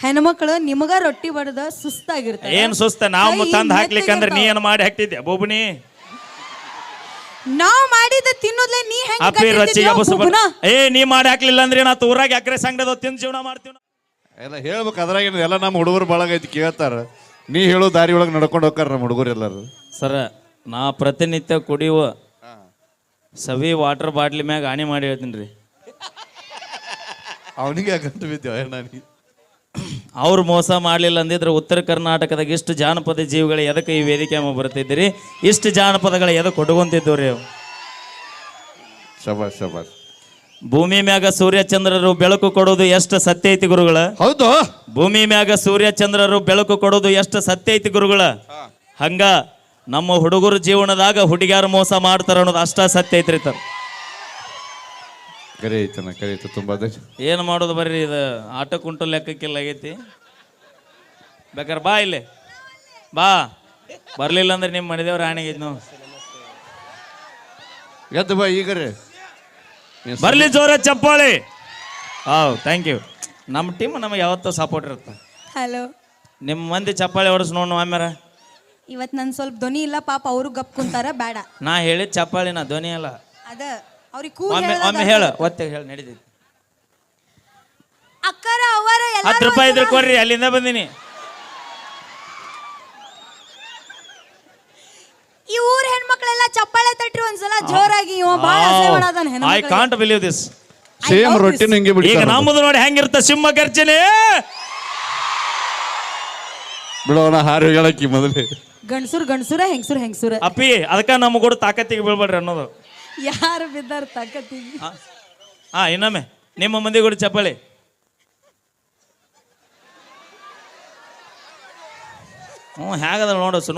ಹೆಣ್ಮಕ್ಳು ನಿಮಗ ರೊಟ್ಟಿ ಬಡದ ಸುಸ್ತಾಗಿರ್ತಾರೆ. ಏನ್ ಸುಸ್ತ ನಾವು ತಂದ್ ಹಾಕ್ಲಿಕ್ಕಂದ್ರ ನೀ ಏನ್ ಮಾಡಿ ಹಾಕ್ತಿದ್ದೆ ಬೋಬುನಿ? ನಾವ್ ಮಾಡಿದ ತಿನ್ನೋದ್ಲೆ ನೀ ಹೆಂಗ್ ಅಪ್ಪಿ ರಚ್ಚಿಗೆ ಏ ನೀ ಮಾಡಿ ಹಾಕ್ಲಿಲ್ಲ ಅಂದ್ರೆ ನಾ ಊರಾಗ ಎಕರೆ ಸಂಗಡದ ತಿಂದು ಜೀವನ ಮಾಡ್ತೀವಿ. ಎಲ್ಲ ಹೇಳ್ಬೇಕು ಅದ್ರಾಗ ಎಲ್ಲ ನಮ್ಮ ಹುಡುಗರು ಬಳಗ ಐತಿ ಕೇಳ್ತಾರ. ನೀ ಹೇಳೋ ದಾರಿ ಒಳಗೆ ನಡ್ಕೊಂಡು ಹೋಗ್ತಾರ ನಮ್ಮ ಹುಡುಗರು ಎಲ್ಲರೂ. ಸರ ನಾ ಪ್ರತಿನಿತ್ಯ ಕುಡಿಯುವ ಸವಿ ವಾಟರ್ ಬಾಟ್ಲಿ ಮ್ಯಾಗ ಆಣಿ ಮಾಡಿ ಹೇಳ್ತೀನಿ ರೀ. ಅವನಿಗೆ ಗಂಟು ಬಿದ್ದೇವ ನನಗೆ. ಅವ್ರು ಮೋಸ ಮಾಡಲಿಲ್ಲ ಅಂದಿದ್ರೆ ಉತ್ತರ ಕರ್ನಾಟಕದಾಗ ಇಷ್ಟು ಜಾನಪದ ಜೀವಿಗಳು ಎದಕ್ಕೆ ಈ ವೇದಿಕೆ ಬರ್ತಿದ್ದೀರಿ? ಇಷ್ಟು ಜಾನಪದಗಳು ಎದಕ್ಕೆ ಕೊಟ್ಕೊಂತಿದ್ದವ್ರಿ? ಶಬಾಷ್ ಶಬಾಷ್. ಭೂಮಿ ಮ್ಯಾಗ ಸೂರ್ಯ ಚಂದ್ರರು ಬೆಳಕು ಕೊಡೋದು ಎಷ್ಟು ಸತ್ಯ ಐತಿ ಗುರುಗಳ? ಹೌದು. ಭೂಮಿ ಮ್ಯಾಗ ಸೂರ್ಯ ಚಂದ್ರರು ಬೆಳಕು ಕೊಡೋದು ಎಷ್ಟು ಸತ್ಯ ಐತಿ ಗುರುಗಳ? ಹಂಗ ನಮ್ಮ ಹುಡುಗರ ಜೀವನದಾಗ ಹುಡುಗ್ಯಾರ ಮೋಸ ಮಾಡ್ತಾರ ಅನ್ನೋದು ಅಷ್ಟ ಸತ್ಯ ಐತ್ರಿ. ಕರೆ ಐತನ ಕರೆ ಐತ ತುಂಬಾ. ಏನು ಮಾಡೋದು ಬರ್ರಿ, ಇದು ಆಟ ಕುಂಟು ಲೆಕ್ಕಕ್ಕಿಲ್ಲ ಆಗೈತಿ. ಬೇಕಾರೆ ಬಾ ಇಲ್ಲಿ ಬಾ, ಬರ್ಲಿಲ್ಲ ಅಂದ್ರೆ ನಿಮ್ಮ ಮನೆದೇವ್ರ ಆಣೆಗೈತಿ ನಾವು. ಎದ್ದು ಬಾ ಈಗ ರೀ, ಬರ್ಲಿ ಜೋರ ಚಪ್ಪಾಳಿ. Thank you. ನಮ್ಮ ಟೀಮ್ ನಮಗೆ ಯಾವತ್ತೂ ಸಪೋರ್ಟ್ ಇರುತ್ತೆ. ಹಲೋ, ನಿಮ್ಮ ಮಂದಿ ಚಪ್ಪಾಳಿ ಹೊಡೆಸ್ ನೋಡು ಆಮ್ಯಾರ. ಇವತ್ತು ನನ್ ಸ್ವಲ್ಪ ಧ್ವನಿ ಇಲ್ಲ ಪಾಪ, ಅವರು ಗಪ್ ಕುಂತಾರ. ಬೇಡ, ನಾ ಹೇಳಿದ ಚಪ್ಪಾಳಿ ನಾ ಧ್ವನಿ ಅಲ್ಲ. ಅದ ಅವ್ರಿಗೆ ಒಮ್ಮೆ ಹೇಳ, ಒತ್ತೆ ಹೇಳಿ ನಡೀತೈತಿ. ಅಕ್ಕರ ಅವರ 10 ರೂಪಾಯಿ ಇದ್ರೆ ಕೊಡ್ರಿ, ಅಲ್ಲಿಂದ ಬಂದಿನಿ. ಈ ಊರ್ ಹೆಣ್ಮಕ್ಳೆಲ್ಲ ಚಪ್ಪಾಳೆ ತಟ್ರಿ ಒಂದ್ಸಲ ಜೋರಾಗಿ. I can't believe this. Same ರೊಟ್ಟಿನ ಹಿಂಗೆ ಬಿಡಿ. ಈಗ ನಮ್ಮದು ನೋಡಿ ಹೆಂಗಿರುತ್ತೆ ಸಿಂಹ ಗರ್ಜನೆ. ಬಿಡೋಣ ಹಾರು ಹೇಳಕ್ಕಿ ಮೊದಲೇ. ಗಂಡಸುರ್ ಗಂಡಸುರ, ಹೆಂಗಸುರ ಹೆಂಗಸುರ. ಅಪ್ಪಿ ಅದಕ್ಕ ನಮ್ಮ ಕೂಡ ತಾಕತ್ತಿಗೆ ಬೀಳ್ಬೇಡ್ರಿ ಅನ್ನೋದು. ಯಾರು ಬಿದ್ದಾರ ತಾಕತ್ತಿಗೆ? ಇನ್ನೊಮ್ಮೆ ನಿಮ್ಮ ಮಂದಿ ಕೂಡ ಚಪ್ಪಾಳಿ. ಹೇಗದ ನೋಡು ಸುಣ್ಣ